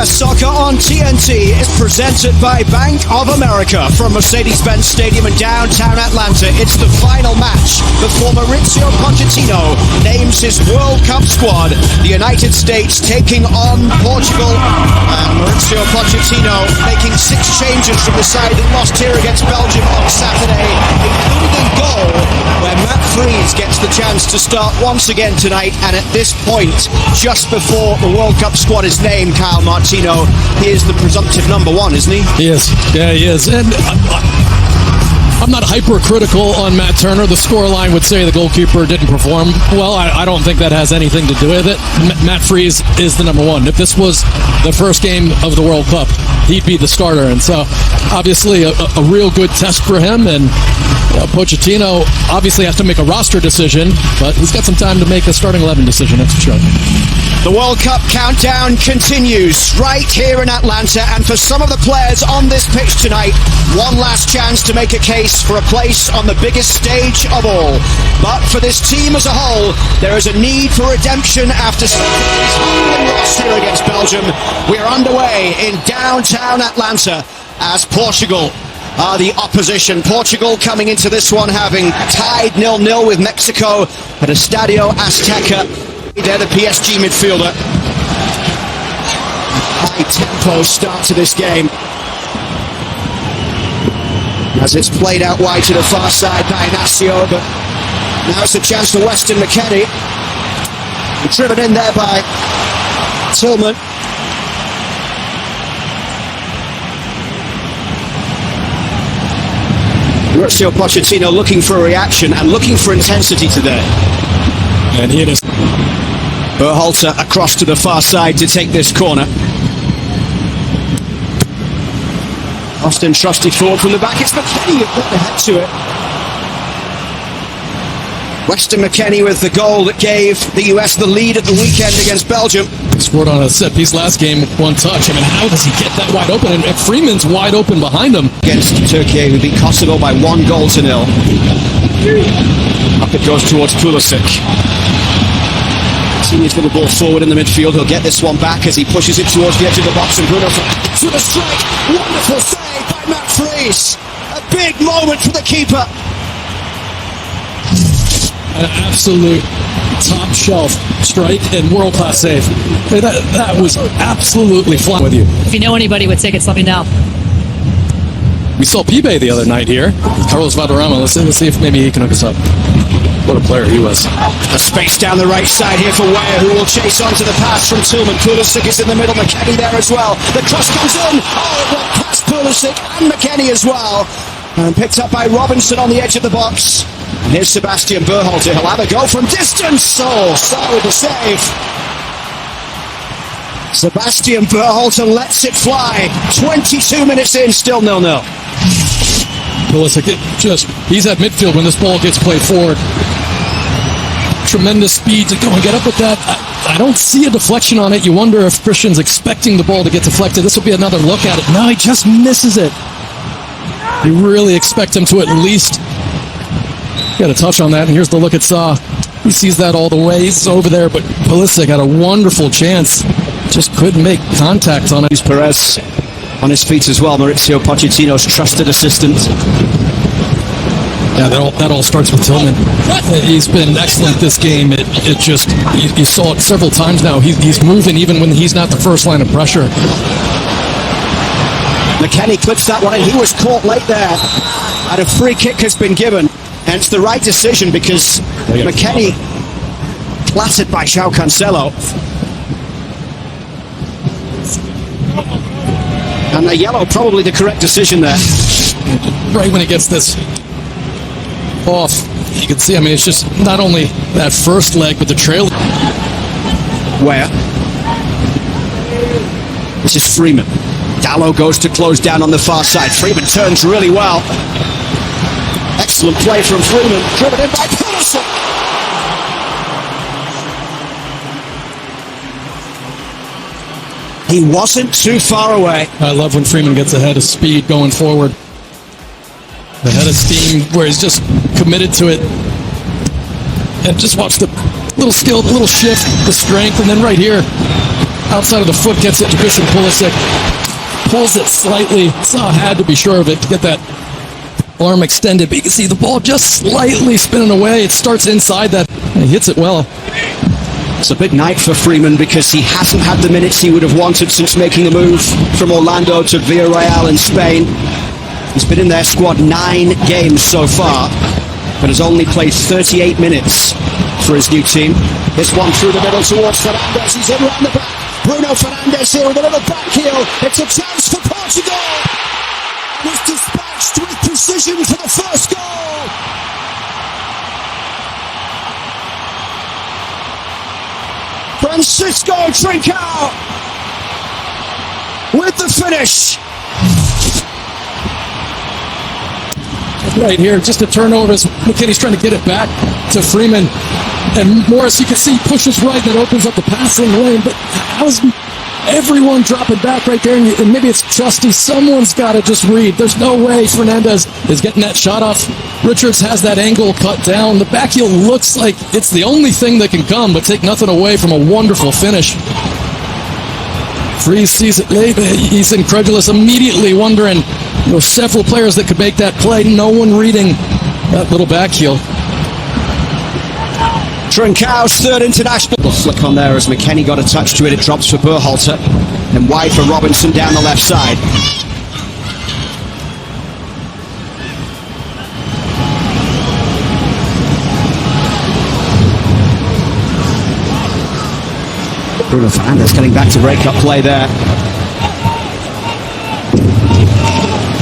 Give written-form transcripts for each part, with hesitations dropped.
US Soccer on TNT is presented by Bank of America from Mercedes-Benz Stadium in downtown Atlanta. It's the final match before Mauricio Pochettino names his World Cup squad. The United States taking on Portugal, and Mauricio Pochettino making 6 changes from the side that lost here against Belgium on Saturday, including a goal where Matt Freese gets the chance to start once again tonight. And at this point, just before the World Cup squad is named, Kyle Martino, he is the presumptive number 1, isn't he? He is. Yeah, he is. And I'm not hypercritical on Matt Turner. The scoreline would say the goalkeeper didn't perform well. I don't think that has anything to do with it. Matt Freese is the number 1. If this was the first game of the World Cup, he'd be the starter. And so, obviously, a real good test for him. And Pochettino obviously has to make a roster decision, but he's got some time to make a starting 11 decision, that's for sure. The World Cup countdown continues right here in Atlanta, and for some of the players on this pitch tonight, one last chance to make a case for a place on the biggest stage of all. But for this team as a whole, there is a need for redemption after Saturday's humbling loss here against Belgium. We are underway in downtown Atlanta as Portugal are the opposition. Portugal coming into this one having tied 0-0 with Mexico at Estadio Azteca. They're the PSG midfielder. High tempo start to this game as it's played out wide to the far side by Inacio, but now it's a chance for Weston McKennie. Driven in there by Tillman. Mauricio Pochettino looking for a reaction and looking for intensity today. And here it is. Berhalter across to the far side to take this corner. Austin trusted forward from the back. It's McKennie who put the head to it. Weston McKennie with the goal that gave the US the lead at the weekend against Belgium. Scored on a set piece last game, 1 touch. I mean, how does he get that wide open? And Freeman's wide open behind him. Against Turkey, who beat Kosovo by 1 goal to 0. Up it goes towards Pulisic. He's got the ball forward in the midfield. He'll get this one back as he pushes it towards the edge of the box, and Bruno to the strike. Wonderful save by Matt Freese. A big moment for the keeper. An absolute top shelf strike and world-class save. That was absolutely flying with you. If you know anybody with tickets, let me know. We saw Pibe the other night here. Carlos Valderrama. Let's see if maybe he can hook us up. What a player he was. A space down the right side here for Weah, who will chase onto the pass from Tillman. Pulisic is in the middle, McKennie there as well. The cross comes in. Oh, it went past Pulisic and McKennie as well. And picked up by Robinson on the edge of the box. And here's Sebastian Berhalter. He'll have a go from distance. Oh, Sarr with the save. Sebastian Berhalter lets it fly. 22 minutes in, still 0-0. Pulisic, he's at midfield when this ball gets played forward. Tremendous speed to go and get up with that. I don't see a deflection on it. You wonder if Christian's expecting the ball to get deflected. This will be another look at it. No, he just misses it. You really expect him to at least get a touch on that. And here's the look at Sarr. He sees that all the way. He's over there, but Pulisic had a wonderful chance. Just couldn't make contact on it. He's Perez on his feet as well. Mauricio Pochettino's trusted assistant. Yeah, that all starts with Tillman. He's been excellent this game. It just, you saw it several times now. He's moving even when he's not the first line of pressure. McKennie clips that one, and he was caught late there. And a free kick has been given. And it's the right decision because McKennie clattered by João Cancelo. And a yellow, probably the correct decision there. Right when he gets this off, you can see, I mean, it's just not only that first leg, but the trail. Where? This is Freeman. Dallo goes to close down on the far side. Freeman turns really well. Excellent play from Freeman. Driven in by Pulisic. He wasn't too far away. I love when Freeman gets ahead of speed going forward. The head of steam where he's just committed to it. And just watch the little skill, the little shift, the strength, and then right here, outside of the foot, gets it to Christian Pulisic. Pulls it slightly. Saw had to be sure of it to get that arm extended, but you can see the ball just slightly spinning away. It starts inside that, and he hits it well. It's a big night for Freeman because he hasn't had the minutes he would have wanted since making the move from Orlando to Villarreal in Spain. He's been in their squad 9 games so far, but has only played 38 minutes for his new team. This one through the middle towards Fernandes. He's in around the back. Bruno Fernandes here with a little back heel. It's a chance for Portugal. And he's dispatched with precision for the first goal. Francisco Trincao with the finish. Right here, just a turnover as McKinney's trying to get it back to Freeman. And Morris, you can see, pushes right, that opens up the passing lane. But how's everyone dropping back right there? And maybe it's Trusty. Someone's got to just read. There's no way Fernandes is getting that shot off. Richards has that angle cut down. The back heel looks like it's the only thing that can come, but take nothing away from a wonderful finish. Freeze sees it late. He's incredulous, immediately wondering, there were several players that could make that play. No one reading that little back heel. Trincao's third international. Flick on there as McKennie got a touch to it. It drops for Berhalter. And wide for Robinson down the left side. Bruno Fernandes getting back to break up play there.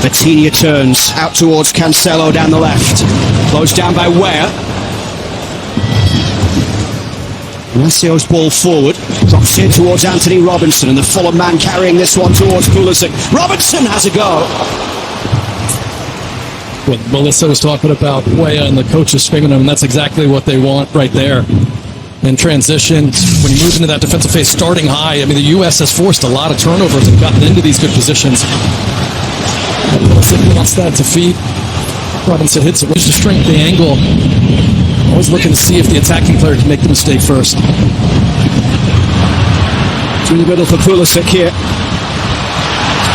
Vitinha turns out towards Cancelo down the left. Closed down by Weah. Alessio's ball forward. Drops here towards Anthony Robinson, and the Fulham man carrying this one towards Pulisic. Robinson has a go. What Melissa was talking about, Weah and the coaches screaming at him, that's exactly what they want right there. In transition, when you move into that defensive phase, starting high, I mean, the U.S. has forced a lot of turnovers and gotten into these good positions. Pulisic wants that to feed. Robinson hits it. Just to strength the angle. Always looking to see if the attacking player can make the mistake first. Through the middle for Pulisic here.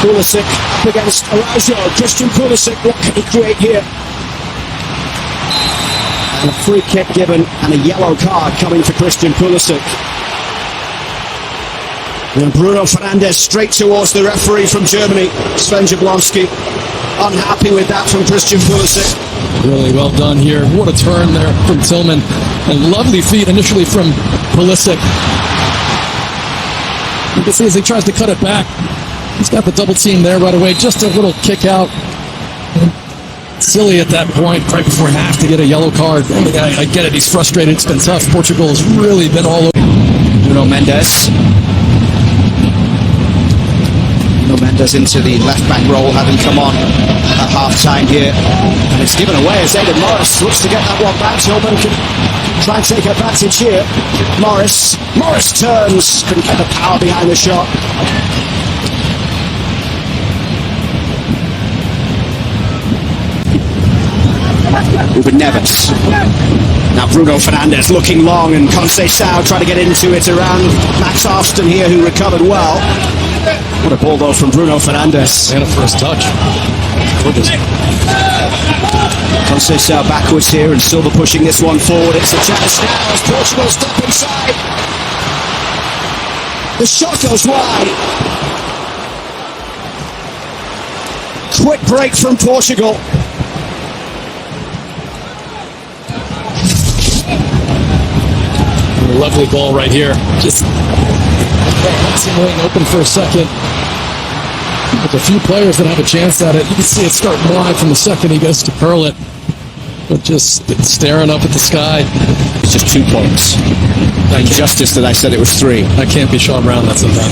Pulisic up against Araujo. Christian Pulisic, what can he create here? And a free kick given and a yellow card coming for Christian Pulisic. And Bruno Fernandes straight towards the referee from Germany, Sven Jablonski. Unhappy with that from Christian Pulisic. Really well done here. What a turn there from Tillman. And lovely feet initially from Pulisic. You can see as he tries to cut it back. He's got the double team there right away. Just a little kick out. Silly at that point, right before half, to get a yellow card. I mean, I get it. He's frustrated. It's been tough. Portugal has really been all over. Nuno Mendes. Mendes into the left-back role, having come on at half-time here. And it's given away as Aidan Morris looks to get that one back. Tillman can try and take advantage here. Morris turns, couldn't get the power behind the shot. Ruben Neves. Now Bruno Fernandes looking long, and Conceição trying to get into it around Max Austin here, who recovered well. What a ball though from Bruno Fernandes. And a first touch. Gorgeous. Conceição backwards here, and Silva pushing this one forward. It's a chance now as Portugal step inside. The shot goes wide. Quick break from Portugal. A lovely ball right here. Just laying open for a second. With a few players that have a chance at it. You can see it start wide from the second he goes to curl it. But just staring up at the sky. It's just 2 points. Injustice that I said it was 3. I can't be Sean Brown, that's enough.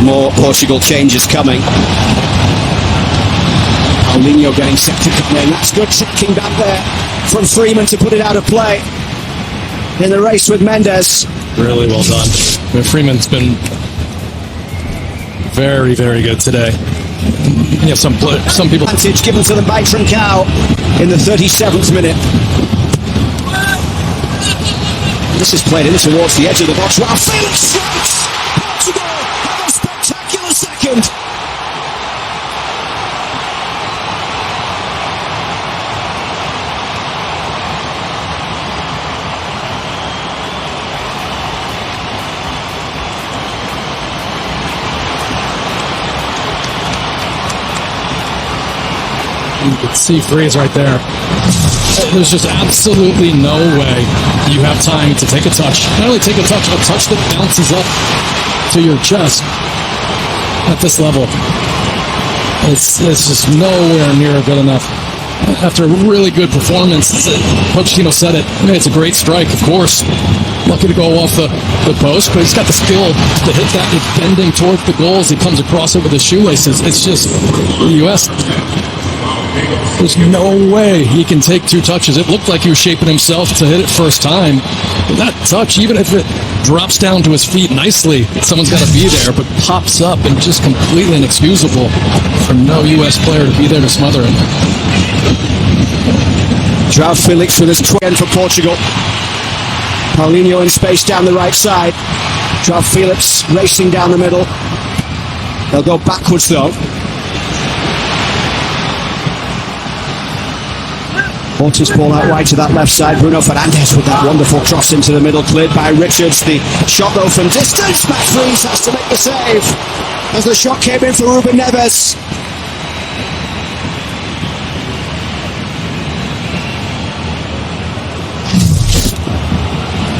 More Portugal changes coming. Paulinho getting set to come in. That's good checking back there from Freeman to put it out of play in the race with Mendes. Really well done. I mean, Freeman's been very, very good today. Yeah, some people. Advantage given to them by Trincao in the 37th minute. This is played in towards the edge of the box. Wow, Felix strikes! Portugal have a spectacular second. You could see Freeze right there. There's just absolutely no way you have time to take a touch. Not only take a touch that bounces up to your chest at this level. It's just nowhere near good enough. After a really good performance, Pochettino said it. I mean, it's a great strike, of course. Lucky to go off the post, but he's got the skill to hit that. It's bending toward the goals. He comes across it with his shoelaces. It's just the U.S. There's no way he can take two touches. It looked like he was shaping himself to hit it first time. But that touch, even if it drops down to his feet nicely, someone's got to be there, but pops up and just completely inexcusable for no U.S. player to be there to smother him. João Felix with his twin for Portugal. Paulinho in space down the right side. João Felix racing down the middle. They'll go backwards though. Portis ball out wide to that left side. Bruno Fernandes with that wonderful cross into the middle, cleared by Richards. The shot though from distance. Matt Freese has to make the save as the shot came in for Ruben Neves.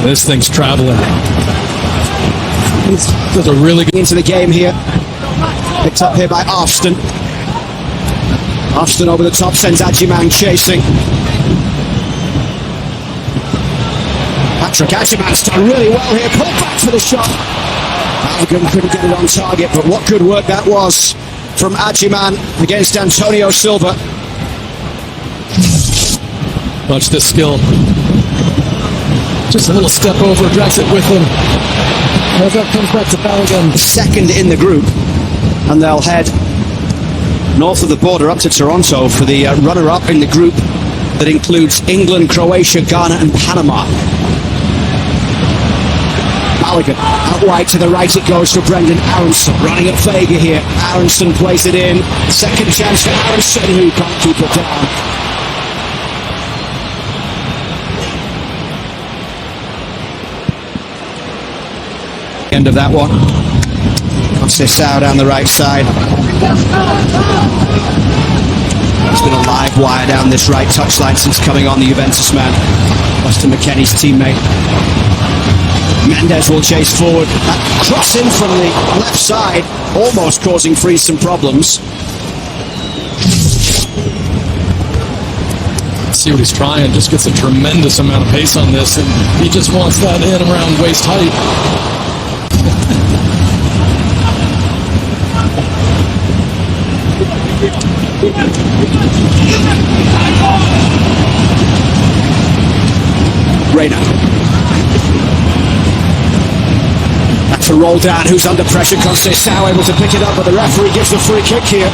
This thing's traveling. There's a really good into the game here. Picked up here by Arston. Arston over the top sends Adjiman chasing. Patrick Adjiman's done really well here. Pulled back for the shot. Balogun couldn't get it on target, but what good work that was from Adjiman against Antonio Silva. Watch this skill. Just a little step over, drags it with him. As that comes back to Balogun. Second in the group, and they'll head north of the border up to Toronto for the runner-up in the group that includes England, Croatia, Ghana and Panama. Balogun out wide to the right it goes for Brendan Aronson, running at Vega here. Aronson plays it in. Second chance for Aronson, who can't keep it down. End of that one. Conceição down the right side. It's been a live wire down this right touchline since coming on, the Juventus man. Weston McKennie's teammate. Mendes will chase forward. That cross in from the left side, almost causing Freeze some problems. See what he's trying. Just gets a tremendous amount of pace on this, and he just wants that in around waist height. Reina. That's a roll down. Who's under pressure? Conceição able to pick it up, but the referee gives the free kick here.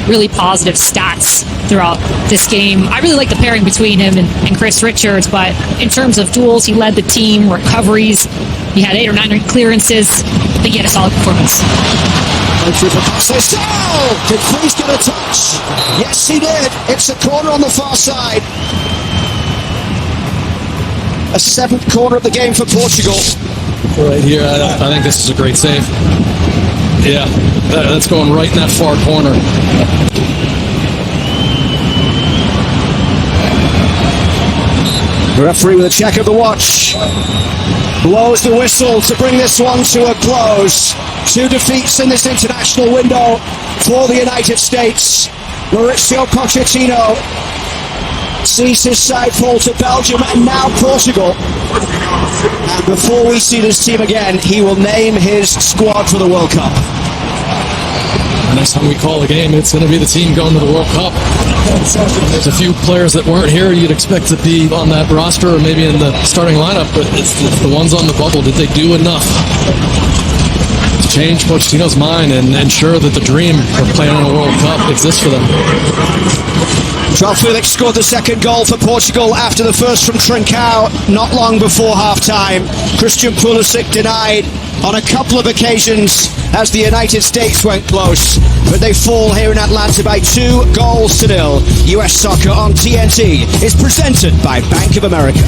Really positive stats throughout this game. I really like the pairing between him and Chris Richards, but in terms of duels, he led the team, recoveries, he had 8 or 9 clearances. I think he had a solid performance. Did Freeze get a touch? Yes, he did. It's a corner on the far side. A 7th corner of the game for Portugal. Right here, I think this is a great save. Yeah, that's going right in that far corner. The referee with a check of the watch blows the whistle to bring this one to a close. 2 defeats in this international window for the United States. Mauricio Pochettino sees his side fall to Belgium and now Portugal. And before we see this team again, he will name his squad for the World Cup. Next time we call a game, it's going to be the team going to the World Cup. There's a few players that weren't here you'd expect to be on that roster or maybe in the starting lineup, but it's the ones on the bubble. Did they do enough to change Pochettino's mind and ensure that the dream of playing in a World Cup exists for them? João Felix scored the second goal for Portugal after the first from Trincao not long before half-time. Christian Pulisic denied on a couple of occasions as the United States went close, but they fall here in Atlanta by 2-0. US Soccer on TNT is presented by Bank of America.